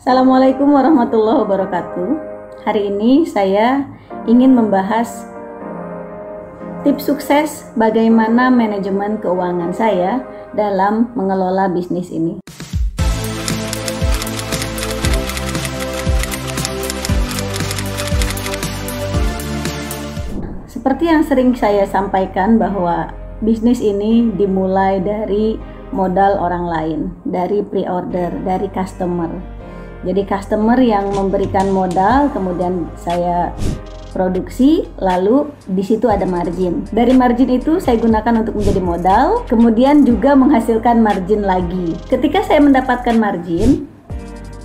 Assalamualaikum warahmatullahi wabarakatuh. Hari ini saya ingin membahas tips sukses bagaimana manajemen keuangan saya dalam mengelola bisnis ini. Seperti yang sering saya sampaikan bahwa bisnis ini dimulai dari modal orang lain, dari pre-order, dari customer. Jadi customer yang memberikan modal, kemudian saya produksi, lalu di situ ada margin. Dari margin itu saya gunakan untuk menjadi modal, kemudian juga menghasilkan margin lagi. Ketika saya mendapatkan margin,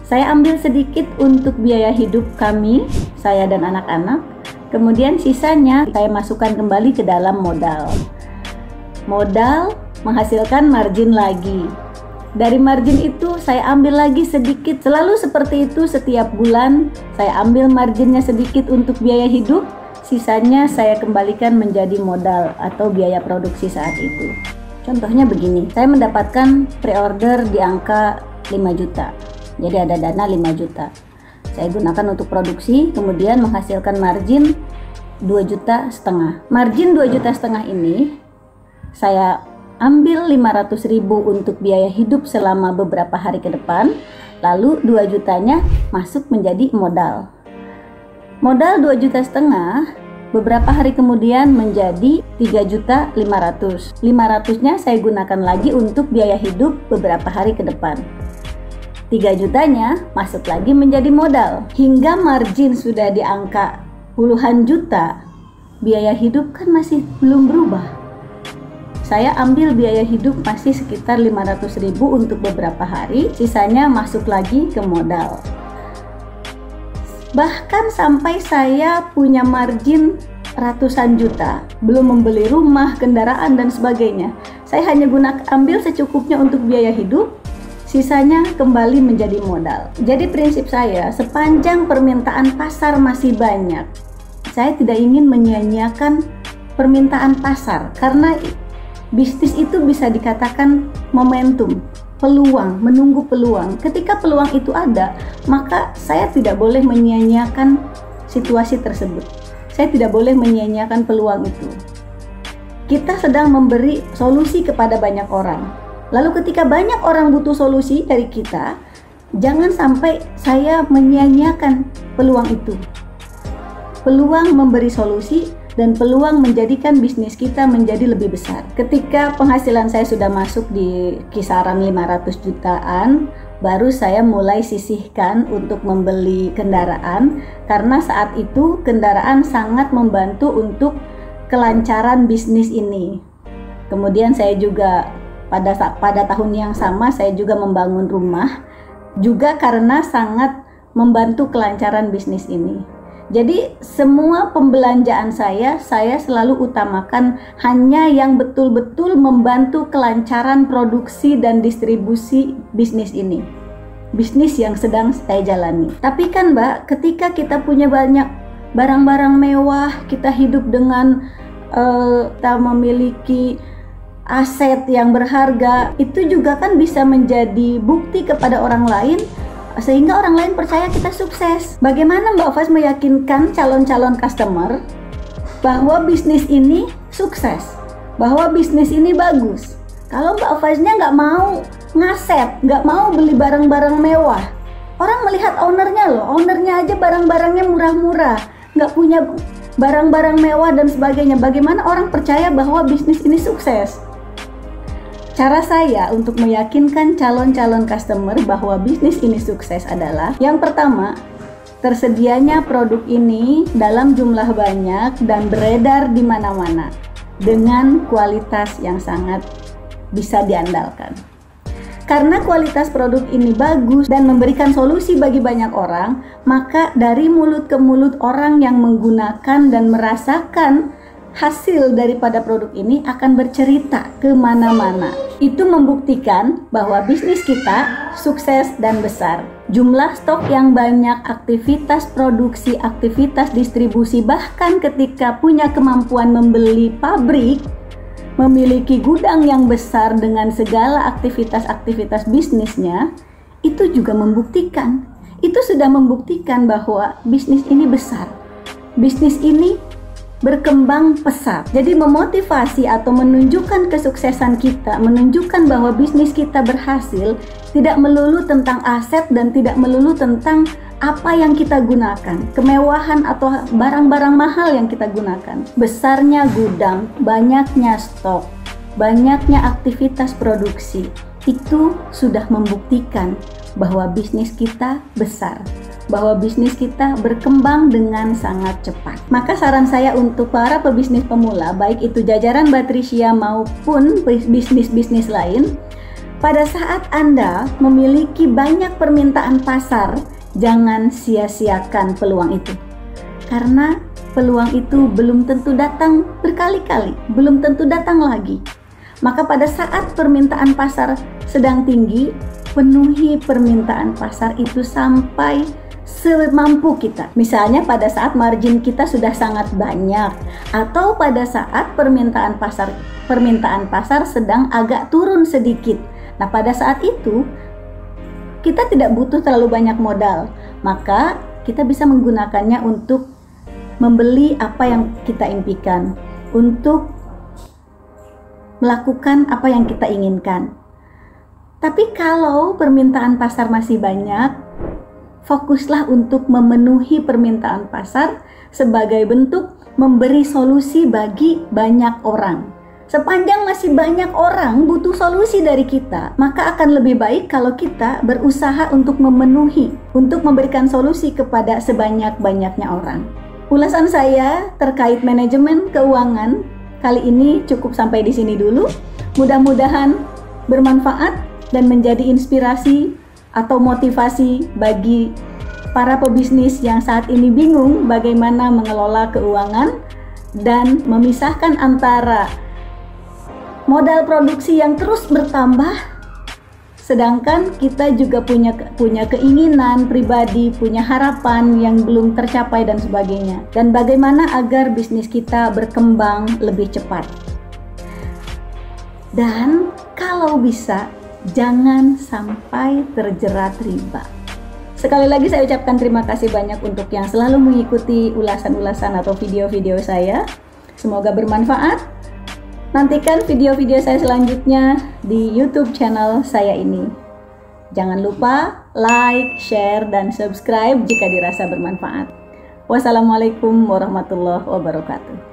saya ambil sedikit untuk biaya hidup kami, saya dan anak-anak. Kemudian sisanya saya masukkan kembali ke dalam modal. Modal menghasilkan margin lagi. Dari margin itu saya ambil lagi sedikit, selalu seperti itu setiap bulan. Saya ambil marginnya sedikit untuk biaya hidup, sisanya saya kembalikan menjadi modal atau biaya produksi saat itu. Contohnya begini, saya mendapatkan pre-order di angka 5 juta. Jadi ada dana 5 juta. Saya gunakan untuk produksi, kemudian menghasilkan margin 2,5 juta. Margin 2,5 juta ini saya ambil 500.000 untuk biaya hidup selama beberapa hari ke depan, lalu 2 jutanya masuk menjadi modal. Modal 2,5 juta beberapa hari kemudian menjadi 3.500.000. 500-nya saya gunakan lagi untuk biaya hidup beberapa hari ke depan. 3 jutanya masuk lagi menjadi modal. Hingga margin sudah di angka puluhan juta, biaya hidup kan masih belum berubah. Saya ambil biaya hidup masih sekitar 500.000 untuk beberapa hari, sisanya masuk lagi ke modal. Bahkan sampai saya punya margin ratusan juta, belum membeli rumah, kendaraan dan sebagainya. Saya hanya ambil secukupnya untuk biaya hidup, sisanya kembali menjadi modal. Jadi prinsip saya, sepanjang permintaan pasar masih banyak, saya tidak ingin menyia-nyiakan permintaan pasar, karena bisnis itu bisa dikatakan momentum, peluang, menunggu peluang. Ketika peluang itu ada, maka saya tidak boleh menyia-nyiakan situasi tersebut. Saya tidak boleh menyia-nyiakan peluang itu. Kita sedang memberi solusi kepada banyak orang. Lalu ketika banyak orang butuh solusi dari kita, jangan sampai saya menyia-nyiakan peluang itu. Peluang memberi solusi dan peluang menjadikan bisnis kita menjadi lebih besar. Ketika penghasilan saya sudah masuk di kisaran 500 jutaan, baru saya mulai sisihkan untuk membeli kendaraan, karena saat itu kendaraan sangat membantu untuk kelancaran bisnis ini. Kemudian saya juga pada tahun yang sama saya juga membangun rumah, juga karena sangat membantu kelancaran bisnis ini. Jadi semua pembelanjaan saya selalu utamakan hanya yang betul-betul membantu kelancaran produksi dan distribusi bisnis ini. Bisnis yang sedang saya jalani. Tapi kan Mbak, ketika kita punya banyak barang-barang mewah, kita hidup dengan kita memiliki aset yang berharga, itu juga kan bisa menjadi bukti kepada orang lain, sehingga orang lain percaya kita sukses. Bagaimana Mbak Faz meyakinkan calon-calon customer bahwa bisnis ini sukses, bahwa bisnis ini bagus? Kalau Mbak Faznya nggak mau ngaset, nggak mau beli barang-barang mewah, orang melihat ownernya loh, ownernya aja barang-barangnya murah-murah, nggak punya barang-barang mewah dan sebagainya. Bagaimana orang percaya bahwa bisnis ini sukses? Cara saya untuk meyakinkan calon-calon customer bahwa bisnis ini sukses adalah, yang pertama, tersedianya produk ini dalam jumlah banyak dan beredar di mana-mana dengan kualitas yang sangat bisa diandalkan. Karena kualitas produk ini bagus dan memberikan solusi bagi banyak orang, maka dari mulut ke mulut orang yang menggunakan dan merasakan hasil daripada produk ini akan bercerita ke mana-mana. Itu membuktikan bahwa bisnis kita sukses dan besar. Jumlah stok yang banyak, aktivitas produksi, aktivitas distribusi, bahkan ketika punya kemampuan membeli pabrik, memiliki gudang yang besar dengan segala aktivitas-aktivitas bisnisnya, itu juga membuktikan itu sudah membuktikan bahwa bisnis ini besar. Bisnis ini berkembang pesat. Jadi memotivasi atau menunjukkan kesuksesan kita, menunjukkan bahwa bisnis kita berhasil, tidak melulu tentang aset dan tidak melulu tentang apa yang kita gunakan, kemewahan atau barang-barang mahal yang kita gunakan. Besarnya gudang, banyaknya stok, banyaknya aktivitas produksi, itu sudah membuktikan bahwa bisnis kita besar, bahwa bisnis kita berkembang dengan sangat cepat. Maka saran saya untuk para pebisnis pemula, baik itu jajaran Batrisya maupun bisnis-bisnis lain, pada saat Anda memiliki banyak permintaan pasar, jangan sia-siakan peluang itu. Karena peluang itu belum tentu datang berkali-kali, belum tentu datang lagi. Maka pada saat permintaan pasar sedang tinggi, penuhi permintaan pasar itu sampai semampu kita. Misalnya pada saat margin kita sudah sangat banyak, atau pada saat permintaan pasar sedang agak turun sedikit. Nah, pada saat itu kita tidak butuh terlalu banyak modal, maka kita bisa menggunakannya untuk membeli apa yang kita impikan, untuk melakukan apa yang kita inginkan. Tapi kalau permintaan pasar masih banyak, fokuslah untuk memenuhi permintaan pasar sebagai bentuk memberi solusi bagi banyak orang. Sepanjang masih banyak orang butuh solusi dari kita, maka akan lebih baik kalau kita berusaha untuk memenuhi, untuk memberikan solusi kepada sebanyak-banyaknya orang. Ulasan saya terkait manajemen keuangan kali ini cukup sampai di sini dulu. Mudah-mudahan bermanfaat dan menjadi inspirasi atau motivasi bagi para pebisnis yang saat ini bingung bagaimana mengelola keuangan dan memisahkan antara modal produksi yang terus bertambah, sedangkan kita juga punya keinginan pribadi, punya harapan yang belum tercapai dan sebagainya. Dan bagaimana agar bisnis kita berkembang lebih cepat. Dan kalau bisa, jangan sampai terjerat riba. Sekali lagi saya ucapkan terima kasih banyak untuk yang selalu mengikuti ulasan-ulasan atau video-video saya. Semoga bermanfaat. Nantikan video-video saya selanjutnya di YouTube channel saya ini. Jangan lupa like, share, dan subscribe jika dirasa bermanfaat. Wassalamualaikum warahmatullahi wabarakatuh.